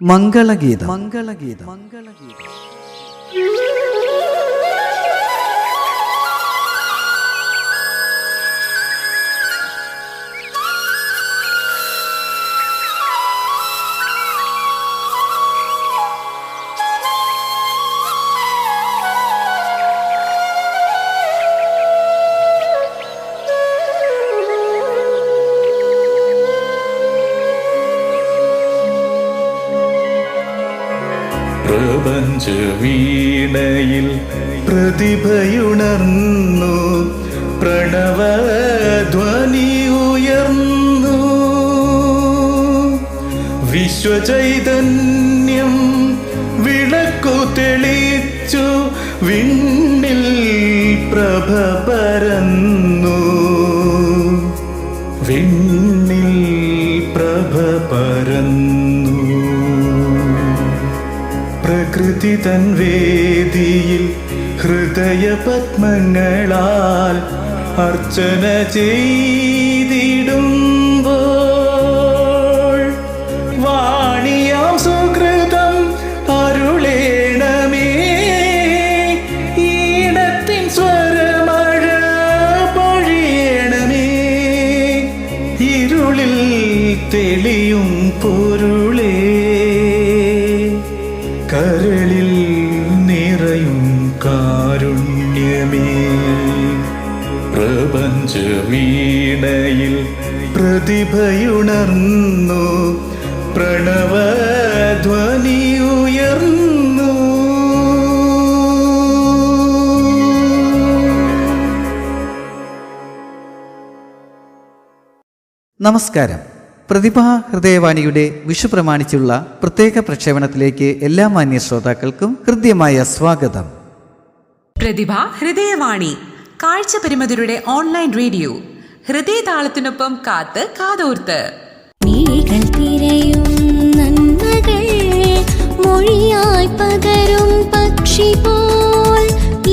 മംഗളഗീതം. പ്രപഞ്ച വീണയിൽ പ്രതിഭയുണർന്നു, പ്രണവധ്വനി ഉയർന്നു. വിശ്വചൈതന്യം വിളക്കു തെളിച്ചു, വിണ്ണിൽ പ്രഭ പരന്നു, വിണ്ണിൽ പ്രഭ പരന്നു. പ്രകൃതി തൻ വേദിയിൽ ഹൃദയപത്മങ്ങളാൽ അർച്ചന ചെയ്തിടുമ്പോൾ, വാണിയാം സുകൃതം അരുളേണമേ, ഈണത്തിൻ സ്വരമഴ പൊഴിയണമേ. ഇരുളിൽ തെളിയും പൊരുളേ, കരളിൽ നിറയും കാരുണ്യമേ. പ്രപഞ്ച വീണയിൽ പ്രതിഭയുണർന്നു, പ്രണവധ്വനി ഉയർന്നു. നമസ്കാരം. പ്രതിഭാ ഹൃദയവാണിയുടെ വിഷു പ്രമാണിച്ചുള്ള പ്രത്യേക പ്രക്ഷേപണത്തിലേക്ക് എല്ലാ മാന്യ ശ്രോതാക്കൾക്കും ഹൃദ്യമായ സ്വാഗതം. പ്രതിഭാ ഹൃദയവാണി, കാഴ്ച പരിമിതരുടെ ഓൺലൈൻ റേഡിയോ. ഹൃദയതാളത്തിനൊപ്പം കാത്ത് കാതോർത്ത് മൊഴിയായി പകരും പക്ഷി പോൽ,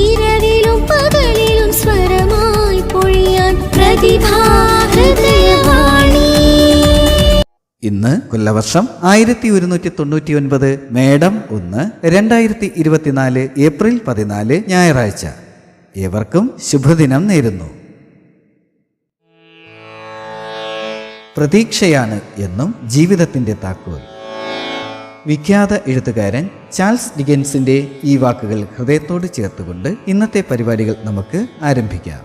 ഇരവിലും പകലിലും സ്വരമായി പൊഴിയാൻ പ്രതിഭാ ഹൃദയവാണി. ഇന്ന് കൊല്ലവർഷം 1199 മേടം 1, 2024 ഏപ്രിൽ 14 ഞായറാഴ്ച. ഏവർക്കും ശുഭദിനം നേരുന്നു. പ്രതീക്ഷയാണ് എന്നും ജീവിതത്തിന്റെ താക്കോൽ. വിഖ്യാത എഴുത്തുകാരൻ ചാൾസ് ഡിക്കൻസിന്റെ ഈ വാക്കുകൾ ഹൃദയത്തോട് ചേർത്തുകൊണ്ട് ഇന്നത്തെ പരിപാടികൾ നമുക്ക് ആരംഭിക്കാം.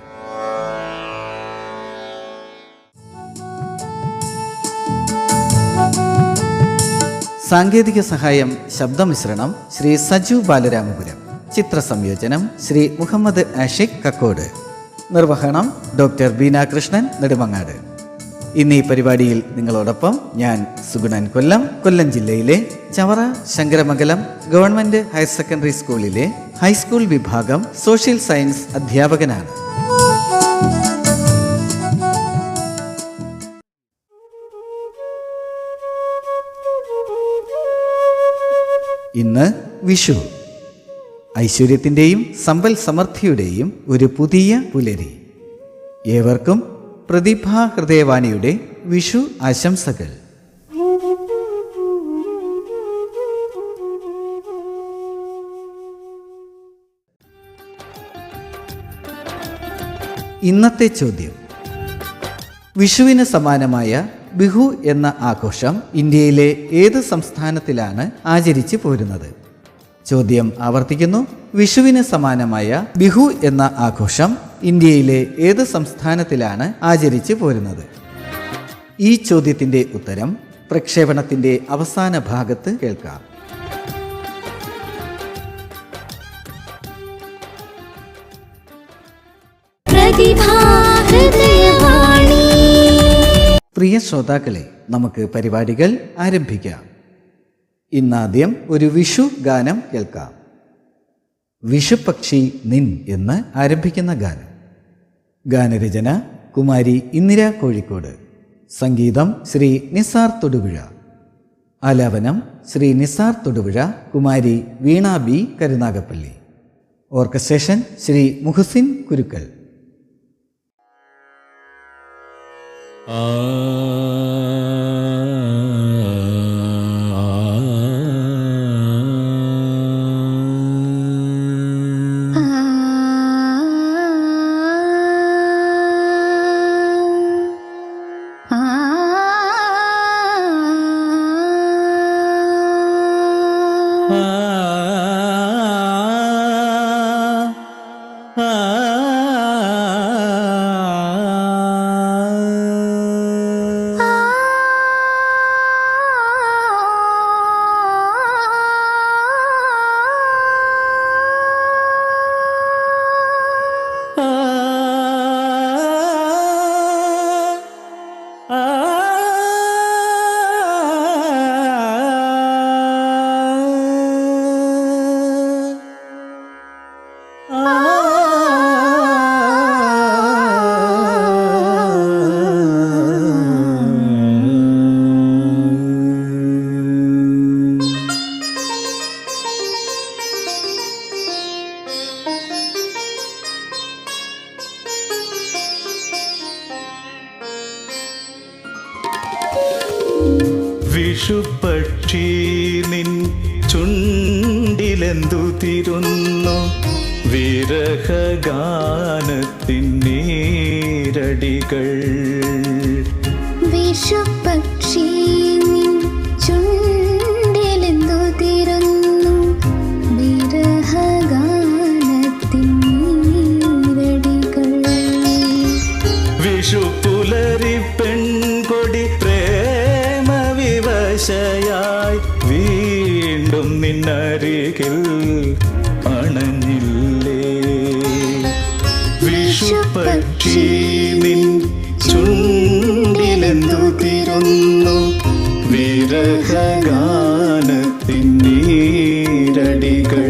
സാങ്കേതിക സഹായം ശബ്ദമിശ്രണം ശ്രീ സജു ബാലരാമപുരം. ചിത്രസംയോജനം ശ്രീ മുഹമ്മദ് ആഷിഖ് കക്കോട്. നിർവഹണം ഡോക്ടർ ബീന കൃഷ്ണൻ നെടുമങ്ങാട്. ഇന്ന് ഈ പരിപാടിയിൽ നിങ്ങളോടൊപ്പം ഞാൻ സുഗുണൻ കൊല്ലം ജില്ലയിലെ Chavara Sankaramangalam government higher secondary സ്കൂളിലെ ഹൈസ്കൂൾ വിഭാഗം സോഷ്യൽ സയൻസ് അധ്യാപകനാണ്. ഇന്ന് വിഷു. ഐശ്വര്യത്തിൻ്റെയും സമ്പൽ സമൃദ്ധിയുടെയും ഒരു പുതിയ പുലരി. ഏവർക്കും പ്രതിഭാ ഹൃദയവാണിയുടെ വിഷു ആശംസകൾ. ഇന്നത്തെ ചോദ്യം: വിഷുവിന് സമാനമായ ബിഹു എന്ന ആഘോഷം ഇന്ത്യയിലെ ഏത് സംസ്ഥാനത്തിലാണ് ആചരിച്ചു പോരുന്നത്? ചോദ്യം ആവർത്തിക്കുന്നു. വിഷുവിന് സമാനമായ ബിഹു എന്ന ആഘോഷം ഇന്ത്യയിലെ ഏത് സംസ്ഥാനത്തിലാണ് ആചരിച്ചു പോരുന്നത്? ഈ ചോദ്യത്തിന്റെ ഉത്തരം പ്രക്ഷേപണത്തിന്റെ അവസാന ഭാഗത്ത് കേൾക്കാം. പ്രിയ ശ്രോതാക്കളെ, നമുക്ക് പരിപാടികൾ ആരംഭിക്കാം. ഇന്നാദ്യം ഒരു വിഷു ഗാനം കേൾക്കാം. വിഷുപക്ഷി നിൻ എന്ന് ആരംഭിക്കുന്ന ഗാനം. ഗാനരചന കുമാരി ഇന്ദിര കോഴിക്കോട്. സംഗീതം ശ്രീ നിസാർ തൊടുപുഴ. ആലാപനം ശ്രീ നിസാർ തൊടുപുഴ, കുമാരി വീണ ബി കരുനാഗപ്പള്ളി. ഓർക്കസ്ട്രേഷൻ ശ്രീ മുഹസിൻ കുരുക്കൽ. ആ വിഷുപക്ഷി നിൻ ചുണ്ടിലെന്തുതിരുന്നു വിരഹഗാനത്തിൻ നീരടികൾ. വിഷുപക്ഷി നിൻ ചുണ്ടിലെന്തുതിരുന്നു വിരഹഗാനത്തിൻ നീരടികൾ. വിഷുപുലരി പെൺകൊടി പ്രേമവിവശയായി വീണ്ടും നിന്നരികിൽ അണഞ്ഞില്ലേ. വിഷുപക്ഷി നിൻ ചുണ്ടിലെന്തുതിരുന്നു വിരഹഗാനത്തിൻ നീരടികൾ.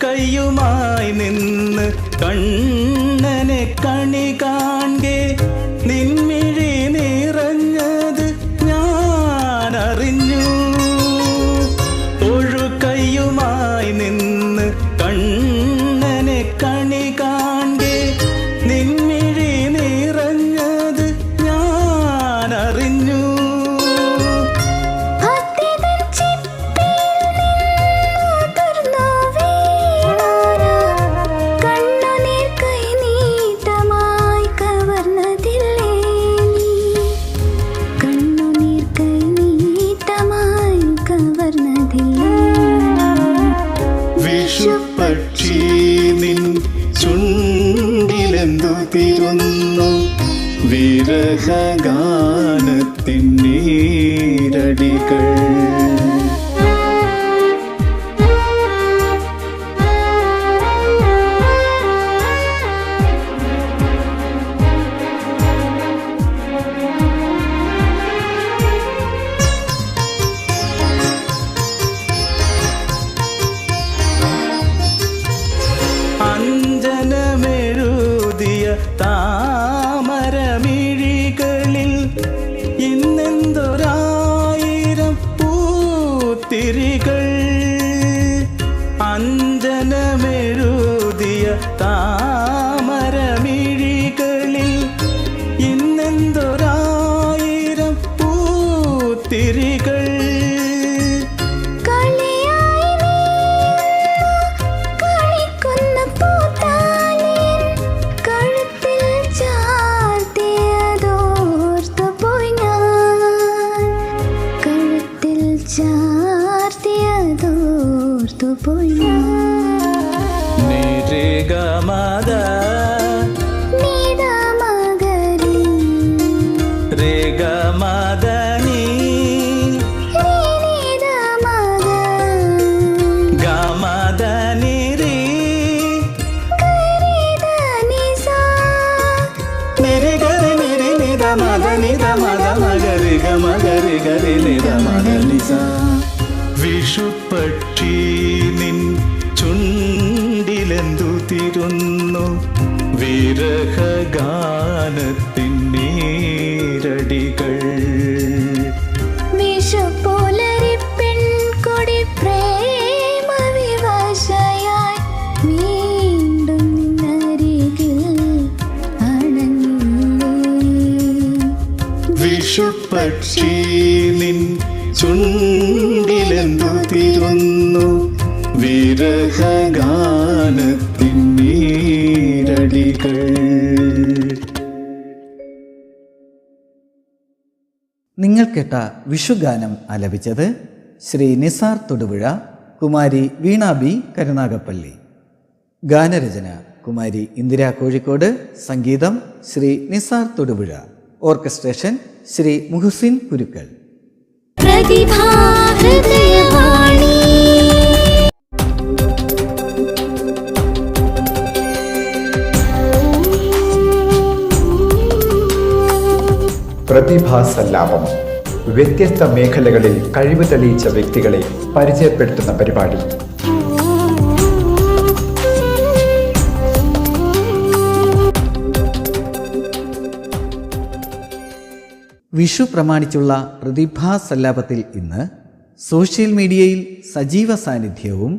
കൈയുമായി നിന്ന് കണ്ണനെ കണി കാൺകെ നിൻമിഴി നിറഞ്ഞത് ഞാൻ അറിഞ്ഞു. ഒഴുകൈയുമായി നിന്ന് കണ്ണനെ കണി കാൺകെ നിൻമിഴി നിറഞ്ഞത് ഞാൻ അറിഞ്ഞു. വിഷുപക്ഷി നിൻ ചുണ്ടിലെന്തുതിരുന്നു വിരഹഗാനത്തിൻ നീരടികൾ. അഞ്ജനമെഴുതിയ താമരമിഴികളിൽ ഇന്നെന്തൊരായിരം പൂത്തിരികൾ. അഞ്ജനമെഴുതിയ താമരമിഴികളിൽ ഇന്നെന്തൊരായിരം പൂത്തിരികൾ. നിരഗമദ രഗമദനി ഗമദനി രി നിരഗരി നിരി നിദ മദ നിദ മദ മഗരി ഗമഗരി ഗരി നിദ മദ നിസ. വിഷുപക്ഷി നിൻ ചുണ്ടിലെന്തുതിരുന്നു വിരഹഗാനത്തിൻ നീരടികൾ. വിഷുപുലരി പെൺകൊടി പ്രേമവിവശയായി വീണ്ടും നിന്നരികിൽ അണഞ്ഞില്ലേ. വിഷുപക്ഷി നിൻ ചുണ്ടിലെന്തുതിരുന്നു വിരഹഗാനത്തിൻ നീരടികൾ. നിങ്ങൾ കേട്ട വിഷുഗാനം ആലപിച്ചത് ശ്രീ നിസാർ തൊടുപുഴ, കുമാരി വീണ ബി കരുനാഗപ്പള്ളി. ഗാനരചന കുമാരി ഇന്ദിര കോഴിക്കോട്, സംഗീതം ശ്രീ നിസാർ തൊടുപുഴ, ഓർക്കസ്ട്രേഷൻ ശ്രീ മുഹസിൻ കുരുക്കൽ. പ്രതിഭാ ഹൃദയവാണി. പ്രതിഭാസല്ലാപം വ്യത്യസ്ത മേഖലകളിൽ കഴിവ് തെളിയിച്ച വ്യക്തികളെ പരിചയപ്പെടുത്തുന്ന പരിപാടി. വിഷു പ്രമാണിച്ചുള്ള പ്രതിഭാസല്ലാപത്തിൽ ഇന്ന് സോഷ്യൽ മീഡിയയിൽ സജീവ സാന്നിധ്യവും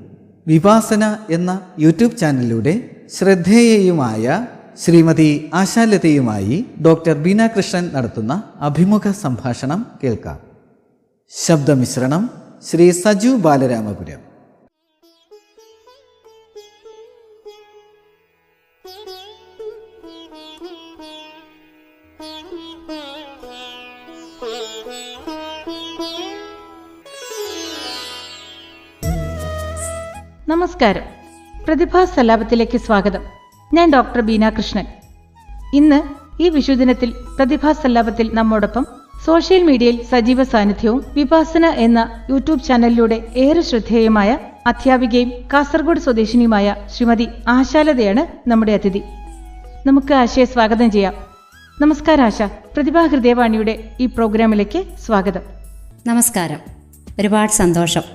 വിപാസന എന്ന യൂട്യൂബ് ചാനലിലൂടെ ശ്രദ്ധേയയുമായ ശ്രീമതി ആശാലതയുമായി ഡോക്ടർ ബീന കൃഷ്ണൻ നടത്തുന്ന അഭിമുഖ സംഭാഷണം കേൾക്കാം. ശബ്ദമിശ്രണം ശ്രീ സജു ബാലരാമപുരം. നമസ്കാരം. പ്രതിഭാസല്ലാപത്തിലേക്ക് സ്വാഗതം. ഞാൻ ഡോക്ടർ ബീന കൃഷ്ണൻ. ഇന്ന് ഈ വിഷുദിനത്തിൽ പ്രതിഭാസല്ലാപത്തിൽ നമ്മോടൊപ്പം സോഷ്യൽ മീഡിയയിൽ സജീവ സാന്നിധ്യവും വിപാസന എന്ന യൂട്യൂബ് ചാനലിലൂടെ ഏറെ ശ്രദ്ധേയമായ അധ്യാപികയും കാസർഗോഡ് സ്വദേശിനിയുമായ ശ്രീമതി ആശാലതയാണ് നമ്മുടെ അതിഥി. നമുക്ക് ആശയെ സ്വാഗതം ചെയ്യാം. നമസ്കാരം ആശ. പ്രതിഭാ ഹൃദയവാണിയുടെ ഈ പ്രോഗ്രാമിലേക്ക് സ്വാഗതം. നമസ്കാരം. ഒരുപാട് സന്തോഷം.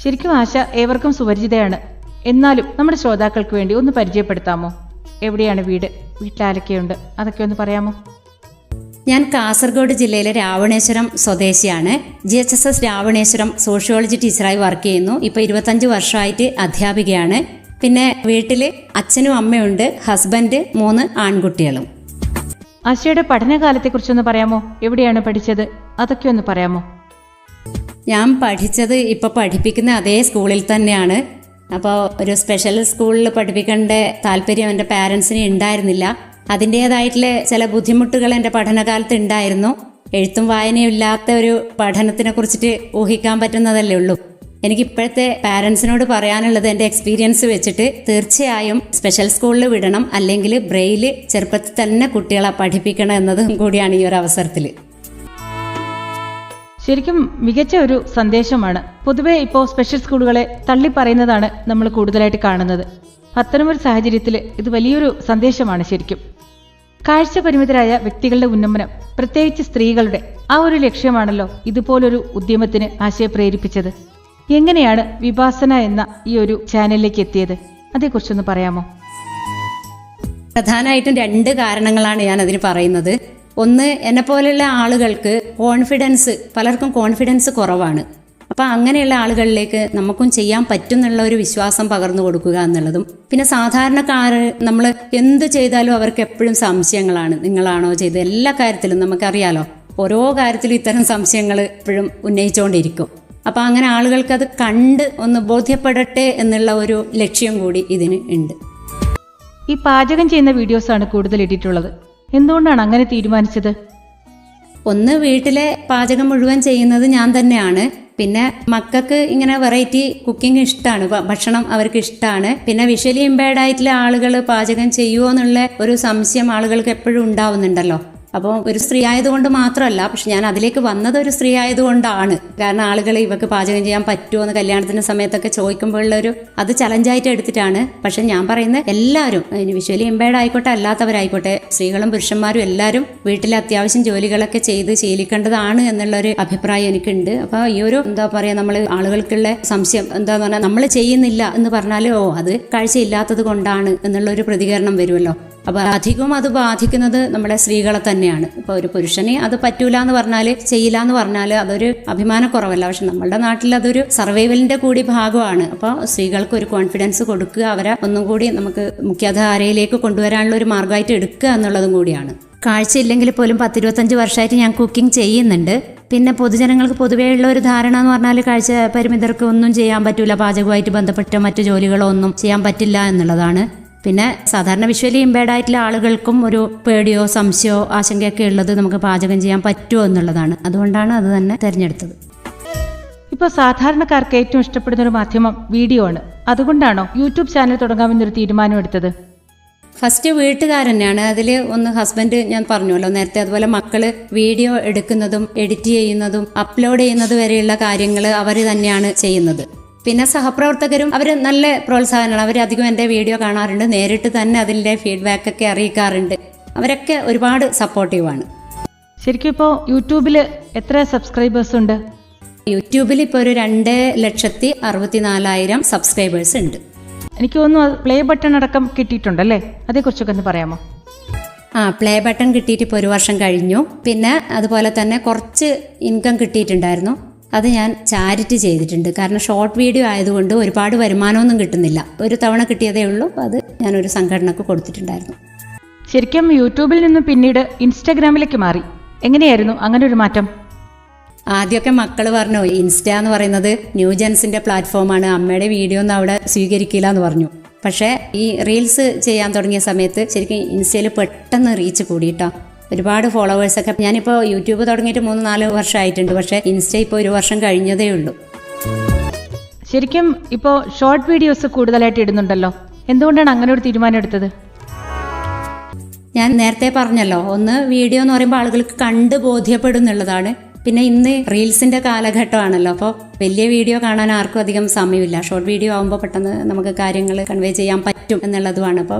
ശരിക്കും ആശ ഏവർക്കും സുപരിചിതയാണ്. എന്നാലും നമ്മുടെ ശ്രോതാക്കൾക്ക് വേണ്ടി ഒന്ന് പരിചയപ്പെടുത്താമോ? എവിടെയാണ് വീട്, വീട്ടിലാരൊക്കെയുണ്ട്, അതൊക്കെ ഒന്ന് പറയാമോ? ഞാൻ കാസർഗോഡ് ജില്ലയിലെ രാവണേശ്വരം സ്വദേശിയാണ്. GHSS രാവണേശ്വരം സോഷ്യോളജി ടീച്ചറായി വർക്ക് ചെയ്യുന്നു. ഇപ്പോൾ 25 വർഷമായിട്ട് അധ്യാപികയാണ്. പിന്നെ വീട്ടിൽ അച്ഛനും അമ്മയുണ്ട്, ഹസ്ബൻഡ്, 3 ആൺകുട്ടികളും. ആശയുടെ പഠനകാലത്തെക്കുറിച്ചൊന്ന് പറയാമോ? എവിടെയാണ് പഠിച്ചത്, അതൊക്കെ ഒന്ന് പറയാമോ? ഞാൻ പഠിച്ചത് ഇപ്പോൾ പഠിപ്പിക്കുന്ന അതേ സ്കൂളിൽ തന്നെയാണ്. അപ്പോൾ ഒരു സ്പെഷ്യൽ സ്കൂളിൽ പഠിപ്പിക്കേണ്ട താല്പര്യം എൻ്റെ പാരൻസിന് ഉണ്ടായിരുന്നില്ല. അതിൻ്റേതായിട്ടുള്ള ചില ബുദ്ധിമുട്ടുകൾ എൻ്റെ പഠനകാലത്ത് ഉണ്ടായിരുന്നു. എഴുത്തും വായനയും ഇല്ലാത്ത ഒരു പഠനത്തിനെ കുറിച്ചിട്ട് ഊഹിക്കാൻ പറ്റുന്നതല്ലേ ഉള്ളൂ. എനിക്കിപ്പോഴത്തെ പാരൻസിനോട് പറയാനുള്ളത്, എൻ്റെ എക്സ്പീരിയൻസ് വെച്ചിട്ട് തീർച്ചയായും സ്പെഷ്യൽ സ്കൂളിൽ വിടണം, അല്ലെങ്കിൽ ബ്രെയിൽ ചെറുപ്പത്തിൽ തന്നെ കുട്ടികളെ പഠിപ്പിക്കണം എന്നതും കൂടിയാണ് ഈ ഒരു അവസരത്തിൽ. ശരിക്കും മികച്ച ഒരു സന്ദേശമാണ്. പൊതുവെ ഇപ്പോൾ സ്പെഷ്യൽ സ്കൂളുകളെ തള്ളിപ്പറയുന്നതാണ് നമ്മൾ കൂടുതലായിട്ട് കാണുന്നത്. അത്തരമൊരു സാഹചര്യത്തിൽ ഇത് വലിയൊരു സന്ദേശമാണ് ശരിക്കും. കാഴ്ച പരിമിതരായ വ്യക്തികളുടെ ഉന്നമനം, പ്രത്യേകിച്ച് സ്ത്രീകളുടെ ആ ഒരു ലക്ഷ്യമാണല്ലോ ഇതുപോലൊരു ഉദ്യമത്തിന് ആശയെ പ്രേരിപ്പിച്ചത്. എങ്ങനെയാണ് വിപാസന എന്ന ഈ ഒരു ചാനലിലേക്ക് എത്തിയത്, അതേക്കുറിച്ചൊന്ന് പറയാമോ? പ്രധാനമായിട്ടും 2 കാരണങ്ങളാണ് ഞാൻ അതിന് പറയുന്നത്. ഒന്ന്, എന്നെ പോലെയുള്ള ആളുകൾക്ക് പലർക്കും കോൺഫിഡൻസ് കുറവാണ്. അപ്പം അങ്ങനെയുള്ള ആളുകളിലേക്ക് നമുക്കും ചെയ്യാൻ പറ്റും എന്നുള്ള ഒരു വിശ്വാസം പകർന്നു കൊടുക്കുക എന്നുള്ളതും. പിന്നെ സാധാരണക്കാർ നമ്മൾ എന്ത് ചെയ്താലും അവർക്ക് എപ്പോഴും സംശയങ്ങളാണ്. നിങ്ങളാണോ ചെയ്തത്? എല്ലാ കാര്യത്തിലും നമുക്കറിയാലോ, ഓരോ കാര്യത്തിലും ഇത്തരം സംശയങ്ങൾ എപ്പോഴും ഉന്നയിച്ചുകൊണ്ടിരിക്കും. അപ്പം അങ്ങനെ ആളുകൾക്ക് അത് കണ്ട് ഒന്ന് ബോധ്യപ്പെടട്ടെ എന്നുള്ള ഒരു ലക്ഷ്യം കൂടി ഇതിന് ഉണ്ട്. ഈ പാചകം ചെയ്യുന്ന വീഡിയോസാണ് കൂടുതൽ ഇട്ടിട്ടുള്ളത്. എന്തുകൊണ്ടാണ് അങ്ങനെ തീരുമാനിച്ചത്? ഒന്ന്, വീട്ടിലെ പാചകം മുഴുവൻ ചെയ്യുന്നത് ഞാൻ തന്നെയാണ്. പിന്നെ മക്കൾക്ക് ഇങ്ങനെ വെറൈറ്റി കുക്കിംഗ് ഇഷ്ടമാണ്, ഭക്ഷണം അവർക്ക് ഇഷ്ടമാണ്. പിന്നെ വിഷ്വലി ഇമ്പയർഡ് ആയിട്ടുള്ള ആളുകൾ പാചകം ചെയ്യുമോ എന്നുള്ള ഒരു സംശയം ആളുകൾക്ക് എപ്പോഴും ഉണ്ടാവുന്നുണ്ടല്ലോ. അപ്പോൾ ഒരു സ്ത്രീ ആയതുകൊണ്ട് മാത്രമല്ല, പക്ഷെ ഞാൻ അതിലേക്ക് വന്നത് ഒരു സ്ത്രീ ആയതുകൊണ്ടാണ്. കാരണം ആളുകൾ ഇവർക്ക് പാചകം ചെയ്യാൻ പറ്റുമോ എന്ന് കല്യാണത്തിന്റെ സമയത്തൊക്കെ ചോദിക്കുമ്പോഴുള്ളൊരു അത് ചലഞ്ചായിട്ട് എടുത്തിട്ടാണ്. പക്ഷെ ഞാൻ പറയുന്നത് എല്ലാവരും, വിഷ്വലി ഇമ്പയർഡ് ആയിക്കോട്ടെ അല്ലാത്തവരായിക്കോട്ടെ, സ്ത്രീകളും പുരുഷന്മാരും എല്ലാവരും വീട്ടിലെ അത്യാവശ്യം ജോലികളൊക്കെ ചെയ്ത് ശീലിക്കേണ്ടതാണ് എന്നുള്ളൊരു അഭിപ്രായം എനിക്കുണ്ട്. അപ്പോൾ ഈ ഒരു എന്താ പറയുക, നമ്മൾ ആളുകൾക്കുള്ള സംശയം എന്താന്ന് പറഞ്ഞാൽ, നമ്മൾ ചെയ്യുന്നില്ല എന്ന് പറഞ്ഞാൽ അത് കാഴ്ചയില്ലാത്തത് കൊണ്ടാണ് എന്നുള്ളൊരു പ്രതികരണം വരുമല്ലോ. അപ്പോൾ അധികവും അത് ബാധിക്കുന്നത് നമ്മളെ സ്ത്രീകളെ തന്നെയാണ്. ഇപ്പോൾ ഒരു പുരുഷനെ അത് പറ്റൂല എന്ന് പറഞ്ഞാൽ, ചെയ്യില്ല എന്ന് പറഞ്ഞാൽ അതൊരു അഭിമാനക്കുറവല്ല. പക്ഷെ നമ്മളുടെ നാട്ടിൽ അതൊരു സർവൈവലിന്റെ കൂടി ഭാഗമാണ്. അപ്പോൾ സ്ത്രീകൾക്ക് ഒരു കോൺഫിഡൻസ് കൊടുക്കുക, അവരെ ഒന്നും കൂടി നമുക്ക് മുഖ്യധാരയിലേക്ക് കൊണ്ടുവരാനുള്ള ഒരു മാർഗമായിട്ട് എടുക്കുക എന്നുള്ളതും കൂടിയാണ്. കാഴ്ചയില്ലെങ്കിൽ പോലും 10-25 വർഷമായിട്ട് ഞാൻ കുക്കിംഗ് ചെയ്യുന്നുണ്ട്. പിന്നെ പൊതുജനങ്ങൾക്ക് പൊതുവെയുള്ള ഒരു ധാരണ എന്ന് പറഞ്ഞാൽ, കാഴ്ച പരിമിതർക്ക് ഒന്നും ചെയ്യാൻ പറ്റില്ല, പാചകവുമായിട്ട് ബന്ധപ്പെട്ട മറ്റു ജോലികളോ ഒന്നും ചെയ്യാൻ പറ്റില്ല എന്നുള്ളതാണ്. പിന്നെ സാധാരണ വിഷ്വലി ഇമ്പയർഡ് ആയിട്ടുള്ള ആളുകൾക്കും ഒരു പേടിയോ സംശയമോ ആശങ്കയൊക്കെ ഉള്ളത് നമുക്ക് പാചകം ചെയ്യാൻ പറ്റുമോ എന്നുള്ളതാണ്. അതുകൊണ്ടാണ് അത് തന്നെ തിരഞ്ഞെടുത്തത്. ഇപ്പോൾ സാധാരണക്കാർക്ക് ഏറ്റവും ഇഷ്ടപ്പെടുന്ന ഒരു മാധ്യമം വീഡിയോ ആണ്. അതുകൊണ്ടാണോ യൂട്യൂബ് ചാനൽ തുടങ്ങാമെന്നൊരു തീരുമാനം എടുത്തത്? ഫസ്റ്റ് വീട്ടുകാരനെയാണ്. അതിൽ ഒന്ന് ഹസ്ബൻഡ്, ഞാൻ പറഞ്ഞല്ലോ നേരത്തെ, അതുപോലെ മക്കള് വീഡിയോ എടുക്കുന്നതും എഡിറ്റ് ചെയ്യുന്നതും അപ്ലോഡ് ചെയ്യുന്നത് വരെയുള്ള കാര്യങ്ങൾ അവർ തന്നെയാണ് ചെയ്യുന്നത്. പിന്നെ സഹപ്രവർത്തകരും അവർ നല്ല പ്രോത്സാഹനമാണ്. അവരധികം എൻ്റെ വീഡിയോ കാണാറുണ്ട്, നേരിട്ട് തന്നെ അതിൻ്റെ ഫീഡ്ബാക്ക് ഒക്കെ അറിയിക്കാറുണ്ട്. അവരൊക്കെ ഒരുപാട് സപ്പോർട്ടീവാണ്. ശരിക്കും ഇപ്പോൾ യൂട്യൂബിൽ എത്ര സബ്സ്ക്രൈബേഴ്സ് ഉണ്ട്? യൂട്യൂബിൽ ഇപ്പോൾ ഒരു 2,64,000 സബ്സ്ക്രൈബേഴ്സ് ഉണ്ട്. എനിക്ക് തോന്നുന്നു പ്ലേ ബട്ടൺ അടക്കം കിട്ടിയിട്ടുണ്ടല്ലേ? അതേക്കുറിച്ചൊക്കെ ഒന്ന് പറയാമോ? പ്ലേ ബട്ടൺ കിട്ടിയിട്ട് ഇപ്പോൾ 1 വർഷം കഴിഞ്ഞു. പിന്നെ അതുപോലെ തന്നെ കുറച്ച് ഇൻകം കിട്ടിയിട്ടുണ്ടായിരുന്നു. അത് ഞാൻ ചാരിറ്റി ചെയ്തിട്ടുണ്ട്. കാരണം ഷോർട്ട് വീഡിയോ ആയതുകൊണ്ട് ഒരുപാട് വരുമാനമൊന്നും കിട്ടുന്നില്ല. ഒരു തവണ കിട്ടിയതേ ഉള്ളൂ. അത് ഞാനൊരു സംഘടനക്ക് കൊടുത്തിട്ടുണ്ടായിരുന്നു. ശരിക്കും യൂട്യൂബിൽ നിന്ന് പിന്നീട് ഇൻസ്റ്റാഗ്രാമിലേക്ക് മാറി. എങ്ങനെയായിരുന്നു അങ്ങനെ ഒരു മാറ്റം? ആദ്യമൊക്കെ മക്കൾ പറഞ്ഞു ഇൻസ്റ്റ എന്ന് പറയുന്നത് ന്യൂജൻസിന്റെ പ്ലാറ്റ്ഫോമാണ്, അമ്മയുടെ വീഡിയോ ഒന്നും അവിടെ സ്വീകരിക്കില്ല എന്ന് പറഞ്ഞു. പക്ഷേ ഈ റീൽസ് ചെയ്യാൻ തുടങ്ങിയ സമയത്ത് ശരിക്കും ഇൻസ്റ്റയിൽ പെട്ടെന്ന് റീച്ച് കൂടിയിട്ടോ. ഒരുപാട് ഫോളോവേഴ്സൊക്കെ. ഞാനിപ്പോൾ യൂട്യൂബ് തുടങ്ങിയിട്ട് 3-4 വർഷമായിട്ടുണ്ട്. പക്ഷേ ഇൻസ്റ്റ ഇപ്പോൾ 1 വർഷം കഴിഞ്ഞതേ ഉള്ളൂ. ശരിക്കും ഇപ്പോൾ ഷോർട്ട് വീഡിയോസ് കൂടുതലായിട്ട് ഇടുന്നുണ്ടല്ലോ, എന്തുകൊണ്ടാണ് അങ്ങനെ ഒരു തീരുമാനം എടുത്തത്? ഞാൻ നേരത്തെ പറഞ്ഞല്ലോ, ഒന്ന് വീഡിയോ എന്ന് പറയുമ്പോൾ ആളുകൾക്ക് കണ്ട് ബോധ്യപ്പെടുന്നുള്ളതാണ്. പിന്നെ ഇന്ന് റീൽസിന്റെ കാലഘട്ടമാണല്ലോ, അപ്പോൾ വലിയ വീഡിയോ കാണാൻ ആർക്കും അധികം സമയമില്ല. ഷോർട്ട് വീഡിയോ ആകുമ്പോൾ പെട്ടെന്ന് നമുക്ക് കാര്യങ്ങൾ കൺവേ ചെയ്യാൻ പറ്റും എന്നുള്ളതുമാണ്. അപ്പോൾ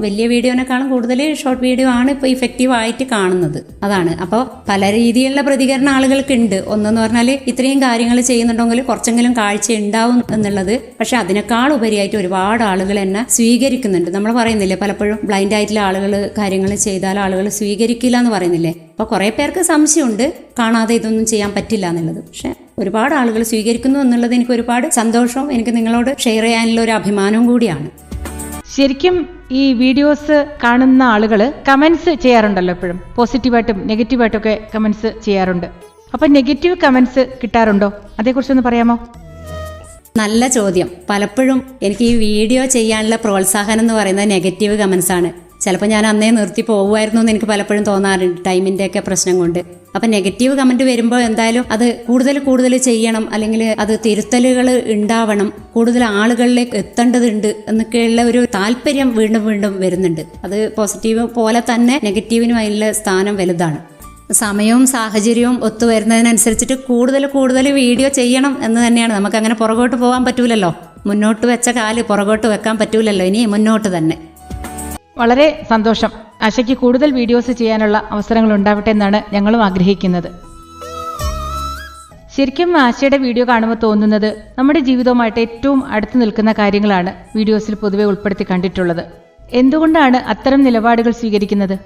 വലിയ വീഡിയോനെക്കാളും കൂടുതൽ ഷോർട്ട് വീഡിയോ ആണ് ഇപ്പോൾ ഇഫക്റ്റീവ് ആയിട്ട് കാണുന്നത്. അതാണ്. അപ്പോൾ പല രീതിയിലുള്ള പ്രതികരണം ആളുകൾക്കുണ്ട്. ഒന്നെന്ന് പറഞ്ഞാൽ ഇത്രയും കാര്യങ്ങൾ ചെയ്യുന്നുണ്ടെങ്കിൽ കുറച്ചെങ്കിലും കാഴ്ച ഉണ്ടാവും എന്നുള്ളത്. പക്ഷെ അതിനേക്കാൾ ഉപരിയായിട്ട് ഒരുപാട് ആളുകൾ എന്നെ സ്വീകരിക്കുന്നുണ്ട്. നമ്മൾ പറയുന്നില്ലേ പലപ്പോഴും ബ്ലൈൻഡ് ആയിട്ടുള്ള ആളുകൾ കാര്യങ്ങൾ ചെയ്താൽ ആളുകൾ സ്വീകരിക്കില്ല എന്ന് പറയുന്നില്ലേ. അപ്പോൾ കുറേ പേർക്ക് സംശയമുണ്ട് കാണാതെ ഇതൊന്നും ചെയ്യാൻ പറ്റില്ല എന്നുള്ളത്. പക്ഷെ ഒരുപാട് ആളുകൾ സ്വീകരിക്കുന്നു എന്നുള്ളത് എനിക്ക് ഒരുപാട് സന്തോഷവും എനിക്ക് നിങ്ങളോട് ഷെയർ ചെയ്യാനുള്ള ഒരു അഭിമാനവും കൂടിയാണ്. ശരിക്കും ഈ വീഡിയോസ് കാണുന്ന ആളുകൾ കമന്റ്സ് ചെയ്യാറുണ്ടല്ലോ, എപ്പോഴും പോസിറ്റീവായിട്ടും നെഗറ്റീവായിട്ടും ഒക്കെ കമന്റ്സ് ചെയ്യാറുണ്ട്. അപ്പം നെഗറ്റീവ് കമന്റ്സ് കിട്ടാറുണ്ടോ? അതേക്കുറിച്ചൊന്ന് പറയാമോ? നല്ല ചോദ്യം. പലപ്പോഴും എനിക്ക് ഈ വീഡിയോ ചെയ്യാനുള്ള പ്രോത്സാഹനം എന്ന് പറയുന്നത് നെഗറ്റീവ് കമന്റ്സ് ആണ്. ചിലപ്പോൾ ഞാൻ അന്നേ നിർത്തി പോകുമായിരുന്നു എന്ന് എനിക്ക് പലപ്പോഴും തോന്നാറുണ്ട്, ടൈമിൻ്റെ ഒക്കെ പ്രശ്നം കൊണ്ട്. അപ്പം നെഗറ്റീവ് കമൻറ്റ് വരുമ്പോൾ എന്തായാലും അത് കൂടുതൽ ചെയ്യണം, അല്ലെങ്കിൽ അത് തിരുത്തലുകൾ ഉണ്ടാവണം, കൂടുതൽ ആളുകളിലേക്ക് എത്തേണ്ടതുണ്ട് എന്നൊക്കെയുള്ള ഒരു താല്പര്യം വീണ്ടും വരുന്നുണ്ട്. അത് പോസിറ്റീവ് പോലെ തന്നെ നെഗറ്റീവിനും അതിനുള്ള സ്ഥാനം വലുതാണ്. സമയവും സാഹചര്യവും ഒത്തുവരുന്നതിനനുസരിച്ചിട്ട് കൂടുതൽ വീഡിയോ ചെയ്യണം എന്ന് തന്നെയാണ്. നമുക്കങ്ങനെ പുറകോട്ട് പോകാൻ പറ്റൂലല്ലോ. മുന്നോട്ട് വെച്ച കാല് പുറകോട്ട് വെക്കാൻ പറ്റൂലല്ലോ. ഇനി മുന്നോട്ട് തന്നെ. വളരെ സന്തോഷം. ആശയ്ക്ക് കൂടുതൽ വീഡിയോസ് ചെയ്യാനുള്ള അവസരങ്ങൾ ഉണ്ടാവട്ടെ എന്നാണ് ഞങ്ങളും ആഗ്രഹിക്കുന്നത്. ശരിക്കും ആശയുടെ വീഡിയോ കാണുമ്പോൾ തോന്നുന്നത് നമ്മുടെ ജീവിതവുമായിട്ട് ഏറ്റവും അടുത്ത് നിൽക്കുന്ന കാര്യങ്ങളാണ് വീഡിയോസിൽ പൊതുവെ ഉൾപ്പെടുത്തി കണ്ടിട്ടുള്ളത്. എന്തുകൊണ്ടാണ് അത്തരം നിലപാടുകൾ സ്വീകരിക്കുന്നത്?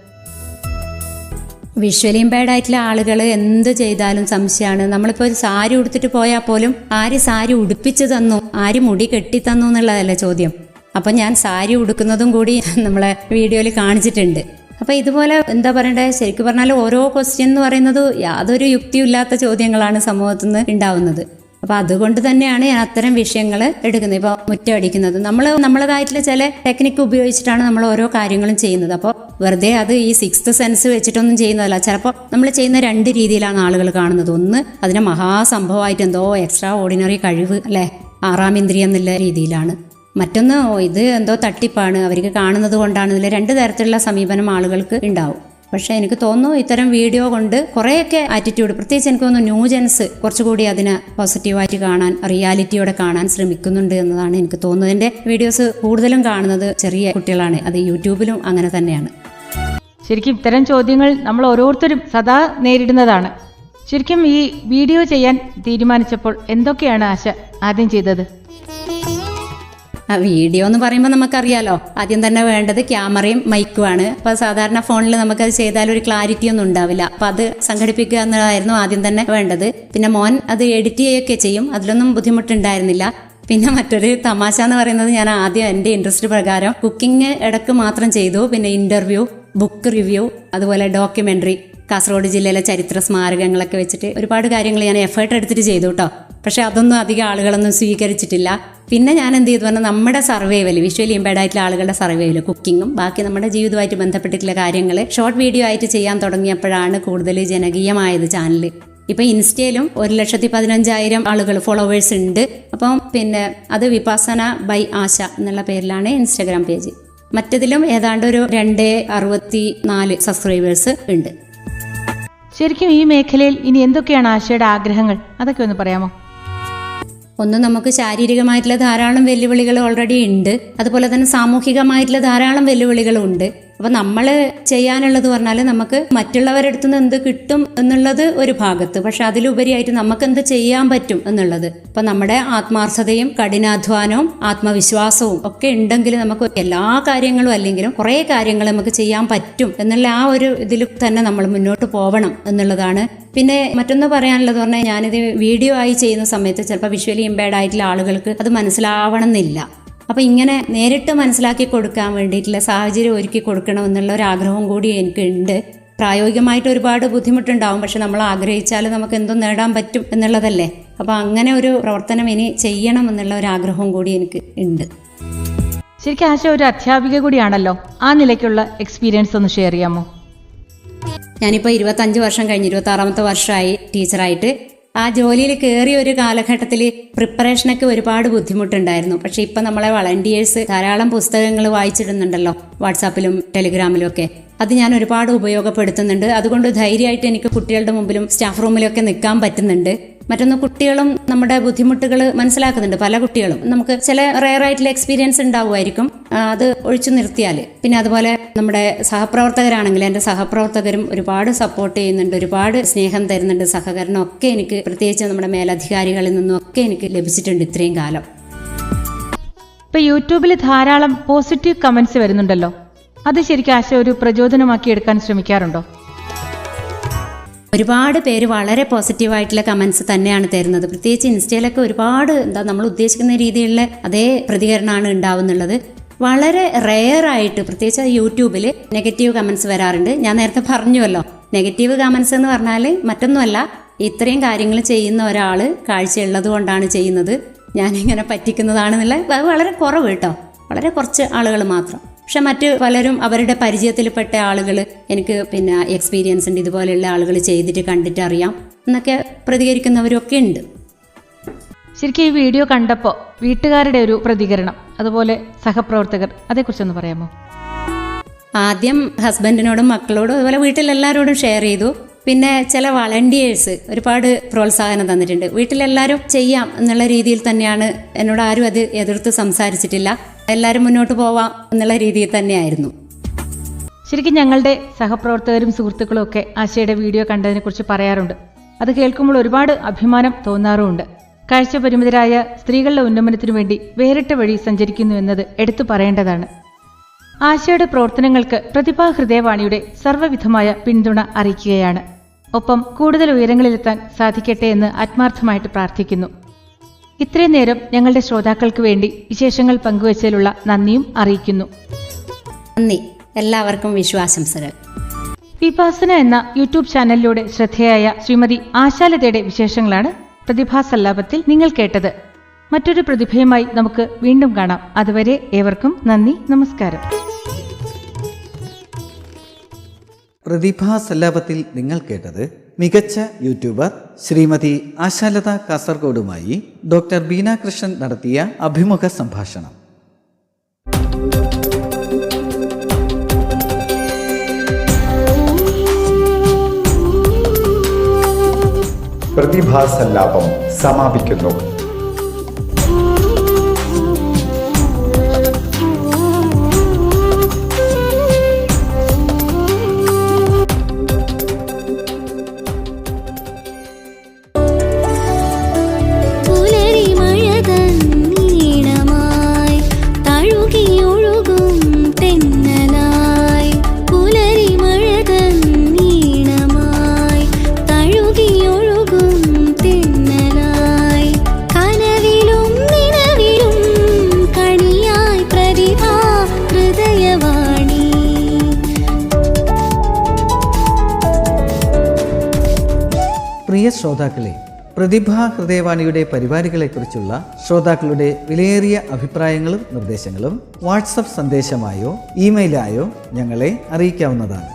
വിഷ്വലി ഇമ്പയർഡ് ആയിട്ടുള്ള ആളുകൾ എന്ത് ചെയ്താലും സംശയമാണ്. നമ്മളിപ്പോൾ ഒരു സാരി ഉടുത്തിട്ട് പോയാൽ പോലും ആര് സാരി ഉടുപ്പിച്ചു തന്നു, ആര് മുടി കെട്ടി തന്നു എന്നുള്ളതല്ലേ ചോദ്യം. അപ്പം ഞാൻ സാരി ഉടുക്കുന്നതും കൂടി നമ്മളെ വീഡിയോയിൽ കാണിച്ചിട്ടുണ്ട്. അപ്പം ഇതുപോലെ എന്താ പറയണ്ടേ, ശരിക്കും പറഞ്ഞാൽ ഓരോ ക്വസ്റ്റ്യൻ എന്ന് പറയുന്നത് യാതൊരു യുക്തിയില്ലാത്ത ചോദ്യങ്ങളാണ് സമൂഹത്തിൽ നിന്ന് ഉണ്ടാവുന്നത്. അപ്പം അതുകൊണ്ട് തന്നെയാണ് ഞാൻ അത്തരം വിഷയങ്ങൾ എടുക്കുന്നത്. ഇപ്പോൾ മുറ്റമടിക്കുന്നത് നമ്മളതായിട്ടുള്ള ചില ടെക്നിക്ക് ഉപയോഗിച്ചിട്ടാണ് നമ്മൾ ഓരോ കാര്യങ്ങളും ചെയ്യുന്നത്. അപ്പോൾ വെറുതെ അത് ഈ 6th സെൻസ് വെച്ചിട്ടൊന്നും ചെയ്യുന്നതല്ല. ചിലപ്പോൾ നമ്മൾ ചെയ്യുന്ന 2 രീതിയിലാണ് ആളുകൾ കാണുന്നത്. ഒന്ന് അതിനെ മഹാസംഭവമായിട്ട് എന്തോ എക്സ്ട്രാ ഓർഡിനറി കഴിവ് അല്ലേ, 6ാം ഇന്ദ്രിയം എന്നുള്ള രീതിയിലാണ്. മറ്റൊന്ന് ഇത് എന്തോ തട്ടിപ്പാണ്, അവർക്ക് കാണുന്നത് കൊണ്ടാണ്. ഇതിൽ 2 തരത്തിലുള്ള സമീപനം ആളുകൾക്ക് ഉണ്ടാവും. പക്ഷേ എനിക്ക് തോന്നുന്നു ഇത്തരം വീഡിയോ കൊണ്ട് കുറേയൊക്കെ ആറ്റിറ്റ്യൂഡ്, പ്രത്യേകിച്ച് എനിക്ക് തോന്നുന്നു ന്യൂജൻസ് കുറച്ചുകൂടി അതിനെ പോസിറ്റീവായിട്ട് കാണാൻ, റിയാലിറ്റിയോടെ കാണാൻ ശ്രമിക്കുന്നുണ്ട് എന്നതാണ് എനിക്ക് തോന്നുന്നത്. എൻ്റെ വീഡിയോസ് കൂടുതലും കാണുന്നത് ചെറിയ കുട്ടികളാണ്. അത് യൂട്യൂബിലും അങ്ങനെ തന്നെയാണ്. ശരിക്കും ഇത്തരം ചോദ്യങ്ങൾ നമ്മൾ ഓരോരുത്തരും സദാ നേരിടുന്നതാണ്. ശരിക്കും ഈ വീഡിയോ ചെയ്യാൻ തീരുമാനിച്ചപ്പോൾ എന്തൊക്കെയാണ് ആശ ആദ്യം ചെയ്തത്? വീഡിയോ എന്ന് പറയുമ്പോൾ നമുക്കറിയാലോ, ആദ്യം തന്നെ വേണ്ടത് ക്യാമറയും മൈക്കുമാണ്. അപ്പോൾ സാധാരണ ഫോണിൽ നമുക്കത് ചെയ്താൽ ഒരു ക്ലാരിറ്റി ഒന്നും ഉണ്ടാവില്ല. അപ്പം അത് സംഘടിപ്പിക്കുക എന്നതായിരുന്നു ആദ്യം തന്നെ വേണ്ടത്. പിന്നെ മോൻ അത് എഡിറ്റ് ചെയ്യുകയൊക്കെ ചെയ്യും, അതിലൊന്നും ബുദ്ധിമുട്ടുണ്ടായിരുന്നില്ല. പിന്നെ മറ്റൊരു തമാശ എന്ന് പറയുന്നത്, ഞാൻ ആദ്യം എൻ്റെ ഇൻട്രസ്റ്റ് പ്രകാരം കുക്കിംഗ് ഇടയ്ക്ക് മാത്രം ചെയ്തു. പിന്നെ ഇൻ്റർവ്യൂ, ബുക്ക് റിവ്യൂ, അതുപോലെ ഡോക്യുമെൻ്ററി, കാസർഗോഡ് ജില്ലയിലെ ചരിത്ര സ്മാരകങ്ങളൊക്കെ വെച്ചിട്ട് ഒരുപാട് കാര്യങ്ങൾ ഞാൻ എഫേർട്ട് എടുത്തിട്ട് ചെയ്തു കേട്ടോ. പക്ഷെ അതൊന്നും അധികം ആളുകളൊന്നും സ്വീകരിച്ചിട്ടില്ല. പിന്നെ ഞാൻ എന്ത് ചെയ്തു പറഞ്ഞാൽ നമ്മുടെ സർവൈവൽ, വിഷ്വലി ഇമ്പയർഡ് ആയിട്ടുള്ള ആളുകളുടെ സർവൈവൽ, കുക്കിങ്ങും ബാക്കി നമ്മുടെ ജീവിതമായിട്ട് ബന്ധപ്പെട്ടിട്ടുള്ള കാര്യങ്ങൾ ഷോർട്ട് വീഡിയോ ആയിട്ട് ചെയ്യാൻ തുടങ്ങിയപ്പോഴാണ് കൂടുതൽ ജനകീയമായത് ചാനൽ. ഇപ്പം ഇൻസ്റ്റയിലും 1,15,000 ആളുകൾ ഫോളോവേഴ്സ് ഉണ്ട്. അപ്പം പിന്നെ അത് വിപാസന ബൈ ആശ എന്നുള്ള പേരിലാണ് ഇൻസ്റ്റാഗ്രാം പേജ്. മറ്റതിലും ഏതാണ്ട് ഒരു 264 സബ്സ്ക്രൈബേഴ്സ് ഉണ്ട്. ശരിക്കും ഈ മേഖലയിൽ ഇനി എന്തൊക്കെയാണ് ആശയുടെ ആഗ്രഹങ്ങൾ? അതൊക്കെ ഒന്ന് പറയാമോ? ഒന്ന്, നമുക്ക് ശാരീരികമായിട്ടുള്ള ധാരാളം വെല്ലുവിളികൾ ഓൾറെഡി ഉണ്ട്. അതുപോലെ തന്നെ സാമൂഹികമായിട്ടുള്ള ധാരാളം വെല്ലുവിളികളും ഉണ്ട്. അപ്പോൾ നമ്മൾ ചെയ്യാനുള്ളത് പറഞ്ഞാൽ നമുക്ക് മറ്റുള്ളവരുടെ അടുത്ത് നിന്ന് എന്ത് കിട്ടും എന്നുള്ളത് ഒരു ഭാഗത്ത്, പക്ഷെ അതിലുപരിയായിട്ട് നമുക്ക് എന്ത് ചെയ്യാൻ പറ്റും എന്നുള്ളത്. അപ്പം നമ്മുടെ ആത്മാർത്ഥതയും കഠിനാധ്വാനവും ആത്മവിശ്വാസവും ഒക്കെ ഉണ്ടെങ്കിൽ നമുക്ക് എല്ലാ കാര്യങ്ങളും അല്ലെങ്കിലും കുറേ കാര്യങ്ങൾ നമുക്ക് ചെയ്യാൻ പറ്റും എന്നുള്ള ആ ഒരു ഇതിൽ തന്നെ നമ്മൾ മുന്നോട്ട് പോകണം എന്നുള്ളതാണ്. പിന്നെ മറ്റൊന്ന് പറയാനുള്ളത് പറഞ്ഞാൽ, ഞാനിത് വീഡിയോ ആയി ചെയ്യുന്ന സമയത്ത് ചിലപ്പോൾ വിഷ്വലി ഇമ്പയർഡ് ആയിട്ടുള്ള ആളുകൾക്ക് അത് മനസ്സിലാവണം എന്നില്ല. അപ്പോൾ ഇങ്ങനെ നേരിട്ട് മനസ്സിലാക്കി കൊടുക്കാൻ വേണ്ടിയിട്ടുള്ള സാഹചര്യം ഒരുക്കി കൊടുക്കണം എന്നുള്ള ഒരു ആഗ്രഹവും കൂടി എനിക്കുണ്ട്. പ്രായോഗികമായിട്ട് ഒരുപാട് ബുദ്ധിമുട്ടുണ്ടാവും, പക്ഷെ നമ്മൾ ആഗ്രഹിച്ചാൽ നമുക്ക് എന്തോ നേടാൻ പറ്റും എന്നുള്ളതല്ലേ. അപ്പോൾ അങ്ങനെ ഒരു പ്രവർത്തനം ഇനി ചെയ്യണം എന്നുള്ള ഒരു ആഗ്രഹവും കൂടി എനിക്ക് ഉണ്ട്. ശരിക്കും ആശ ഒരു അധ്യാപിക കൂടിയാണല്ലോ, ആ നിലയ്ക്കുള്ള എക്സ്പീരിയൻസ് ഒന്ന് ഷെയർ ചെയ്യാമോ? ഞാനിപ്പോൾ 25 വർഷം കഴിഞ്ഞ് 26ാമത്തെ വർഷമായി ടീച്ചറായിട്ട്. ആ ജോലിയിൽ കയറിയ ഒരു കാലഘട്ടത്തിൽ പ്രിപ്പറേഷനൊക്കെ ഒരുപാട് ബുദ്ധിമുട്ടുണ്ടായിരുന്നു. പക്ഷെ ഇപ്പം നമ്മളെ വളണ്ടിയേഴ്സ് ധാരാളം പുസ്തകങ്ങൾ വായിച്ചിടുന്നുണ്ടല്ലോ, വാട്സാപ്പിലും ടെലിഗ്രാമിലും ഒക്കെ. അത് ഞാൻ ഒരുപാട് ഉപയോഗപ്പെടുത്തുന്നുണ്ട്. അതുകൊണ്ട് ധൈര്യമായിട്ട് എനിക്ക് കുട്ടികളുടെ മുമ്പിലും സ്റ്റാഫ് റൂമിലൊക്കെ നിൽക്കാൻ പറ്റുന്നുണ്ട്. മറ്റൊന്ന്, കുട്ടികളും നമ്മുടെ ബുദ്ധിമുട്ടുകൾ മനസ്സിലാക്കുന്നുണ്ട്. പല കുട്ടികളും നമുക്ക് ചില റെയർ ആയിട്ടുള്ള എക്സ്പീരിയൻസ് ഉണ്ടാവുമായിരിക്കും, അത് ഒഴിച്ചു നിർത്തിയാൽ. പിന്നെ അതുപോലെ നമ്മുടെ സഹപ്രവർത്തകരാണെങ്കിൽ എൻ്റെ സഹപ്രവർത്തകരും ഒരുപാട് സപ്പോർട്ട് ചെയ്യുന്നുണ്ട്, ഒരുപാട് സ്നേഹം തരുന്നുണ്ട്. സഹകരണം ഒക്കെ എനിക്ക് പ്രത്യേകിച്ച് നമ്മുടെ മേലധികാരികളിൽ നിന്നും ഒക്കെ എനിക്ക് ലഭിച്ചിട്ടുണ്ട് ഇത്രയും കാലം. ഇപ്പൊ യൂട്യൂബിൽ ധാരാളം പോസിറ്റീവ് കമന്റ്സ് വരുന്നുണ്ടല്ലോ, അത് ശരിക്കും ആശ ഒരു പ്രചോദനമാക്കി എടുക്കാൻ ശ്രമിക്കാറുണ്ടോ? ഒരുപാട് പേര് വളരെ പോസിറ്റീവായിട്ടുള്ള കമൻസ് തന്നെയാണ് തരുന്നത്. പ്രത്യേകിച്ച് ഇൻസ്റ്റയിലൊക്കെ ഒരുപാട് നമ്മൾ ഉദ്ദേശിക്കുന്ന രീതിയിലുള്ള അതേ പ്രതികരണമാണ് ഉണ്ടാവുന്നുള്ളത്. വളരെ റെയറായിട്ട് പ്രത്യേകിച്ച് യൂട്യൂബിൽ നെഗറ്റീവ് കമൻസ് വരാറുണ്ട്. ഞാൻ നേരത്തെ പറഞ്ഞുവല്ലോ, നെഗറ്റീവ് കമൻസ് എന്ന് പറഞ്ഞാൽ മറ്റൊന്നുമല്ല, ഇത്രയും കാര്യങ്ങൾ ചെയ്യുന്ന ഒരാൾ കാഴ്ചയുള്ളത് കൊണ്ടാണ് ചെയ്യുന്നത്, ഞാനിങ്ങനെ പറ്റിക്കുന്നതാണെന്നുള്ള വളരെ കുറവ് കേട്ടോ, വളരെ കുറച്ച് ആളുകൾ മാത്രം. പക്ഷെ മറ്റ് പലരും അവരുടെ പരിചയത്തിൽപ്പെട്ട ആളുകൾ എനിക്ക് പിന്നെ എക്സ്പീരിയൻസ് ഉണ്ട്, ഇതുപോലെയുള്ള ആളുകൾ ചെയ്തിട്ട് കണ്ടിട്ട് അറിയാം എന്നൊക്കെ പ്രതികരിക്കുന്നവരൊക്കെ ഉണ്ട്. ശരിക്കും ഈ വീഡിയോ കണ്ടപ്പോൾ വീട്ടുകാരുടെ ഒരു പ്രതികരണം, അതുപോലെ സഹപ്രവർത്തകർ, അതേക്കുറിച്ചൊന്ന് പറയാമോ? ആദ്യം ഹസ്ബൻഡിനോടും മക്കളോടും അതുപോലെ വീട്ടിലെല്ലാവരോടും ഷെയർ ചെയ്തു. പിന്നെ ചില വളണ്ടിയേഴ്സ് ഒരുപാട് പ്രോത്സാഹനം തന്നിട്ടുണ്ട്. വീട്ടിലെല്ലാവരും ചെയ്യാം എന്നുള്ള രീതിയിൽ തന്നെയാണ്, എന്നോട് ആരും അത് എതിർത്ത് സംസാരിച്ചിട്ടില്ല. എല്ലാവരും മുന്നോട്ട് പോവാം എന്നുള്ള രീതിയിൽ തന്നെയായിരുന്നു. ശരിക്കും ഞങ്ങളുടെ സഹപ്രവർത്തകരും സുഹൃത്തുക്കളും ഒക്കെ ആശയുടെ വീഡിയോ കണ്ടതിനെക്കുറിച്ച് പറയാറുണ്ട്. അത് കേൾക്കുമ്പോൾ ഒരുപാട് അഭിമാനം തോന്നാറുമുണ്ട്. കാഴ്ചപരിമിതരായ സ്ത്രീകളുടെ ഉന്നമനത്തിനു വേണ്ടി വേറിട്ട വഴി സഞ്ചരിക്കുന്നു എന്നത് എടുത്തു പറയേണ്ടതാണ്. ആശയുടെ പ്രവർത്തനങ്ങൾക്ക് പ്രതിഭാ ഹൃദയവാണിയുടെ സർവ്വവിധമായ പിന്തുണ അറിയിക്കുകയാണ്. ഒപ്പം കൂടുതൽ ഉയരങ്ങളിലെത്താൻ സാധിക്കട്ടെ എന്ന് ആത്മാർത്ഥമായിട്ട് പ്രാർത്ഥിക്കുന്നു. ഇത്രയും നേരം ഞങ്ങളുടെ ശ്രോതാക്കൾക്ക് വേണ്ടി വിശേഷങ്ങൾ പങ്കുവച്ചതിലുള്ള നന്ദിയും അറിയിക്കുന്നു. നന്ദി. എല്ലാവർക്കും വിശ്വാസംസകൾ. വിപാസന എന്ന യൂട്യൂബ് ചാനലിലൂടെ ശ്രദ്ധേയായ ശ്രീമതി ആശാലതയുടെ വിശേഷങ്ങളാണ് പ്രതിഭാ സല്ലാപത്തിൽ നിങ്ങൾ കേട്ടത്. മറ്റൊരു പ്രതിഭയുമായി നമുക്ക് വീണ്ടും കാണാം. അതുവരെ ഏവർക്കും നന്ദി, നമസ്കാരം. പ്രതിഭാ സല്ലാപത്തിൽ നിങ്ങൾ കേട്ടത് മികച്ച യൂട്യൂബർ ശ്രീമതി ആശാലത കാസർഗോഡുമായി ഡോക്ടർ ബീന കൃഷ്ണൻ നടത്തിയ അഭിമുഖ സംഭാഷണം. പ്രതിഭാ സല്ലാപം സമാപിക്കുന്നു. പ്രിയ ശ്രോതാക്കളെ, പ്രതിഭാ ഹൃദയവാണിയുടെ പരിപാടികളെക്കുറിച്ചുള്ള ശ്രോതാക്കളുടെ വിലയേറിയ അഭിപ്രായങ്ങളും നിർദ്ദേശങ്ങളും വാട്സപ്പ് സന്ദേശമായോ ഇമെയിലായോ ഞങ്ങളെ അറിയിക്കാവുന്നതാണ്.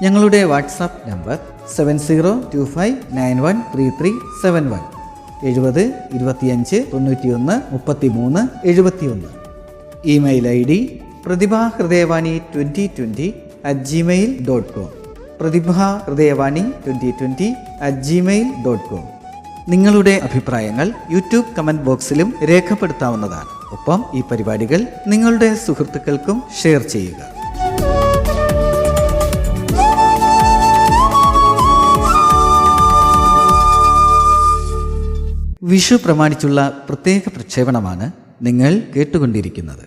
ഞങ്ങളുടെ വാട്സാപ്പ് നമ്പർ 7025913371 70 25 91 33 71. Email ID പ്രതിഭാഹൃദയവാണി2020@gmail.com പ്രതിഭാഹൃദയവാണി2020@gmail.com. നിങ്ങളുടെ അഭിപ്രായങ്ങൾ യൂട്യൂബ് കമന്റ് ബോക്സിലും രേഖപ്പെടുത്താവുന്നതാണ്. ഒപ്പം ഈ പരിപാടികൾ നിങ്ങളുടെ സുഹൃത്തുക്കൾക്കും ഷെയർ ചെയ്യുക. വിഷു പ്രമാണിച്ചുള്ള പ്രത്യേക പ്രക്ഷേപണമാണ് നിങ്ങൾ കേട്ടുകൊണ്ടിരിക്കുന്നത്.